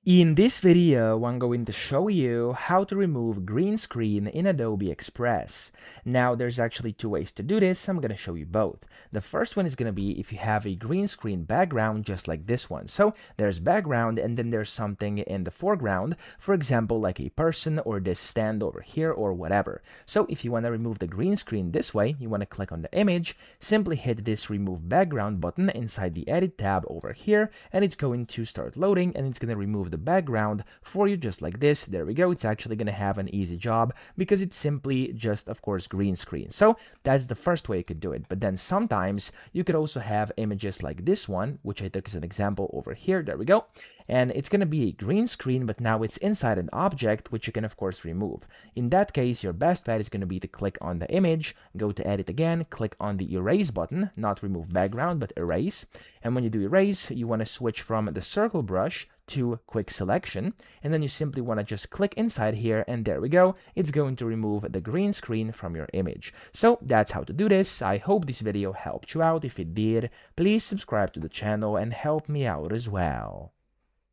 In this video, I'm going to show you how to remove green screen in Adobe Express. Now, there's actually two ways to do this. I'm going to show you both. The first one is going to be if you have a green screen background just like this one. So there's background and then there's something in the foreground, for example, like a person or this stand over here or whatever. So if you want to remove the green screen this way, you want to click on the image, simply hit this remove background button inside the edit tab over here, and it's going to start loading and it's going to remove the background for you just like this. There we go. It's actually going to have an easy job because it's simply just, of course, green screen. So that's the first way you could do it. But then sometimes you could also have images like this one, which I took as an example over here. There we go. And it's going to be a green screen, but now it's inside an object, which you can, of course, remove. In that case, your best bet is going to be to click on the image, go to edit again, click on the erase button, not remove background, but erase. And when you do erase, you want to switch from the circle brush to quick selection, and then you simply want to just click inside here, and there we go. It's going to remove the green screen from your image. So that's how to do this. I hope this video helped you out. If it did, please subscribe to the channel and help me out as well.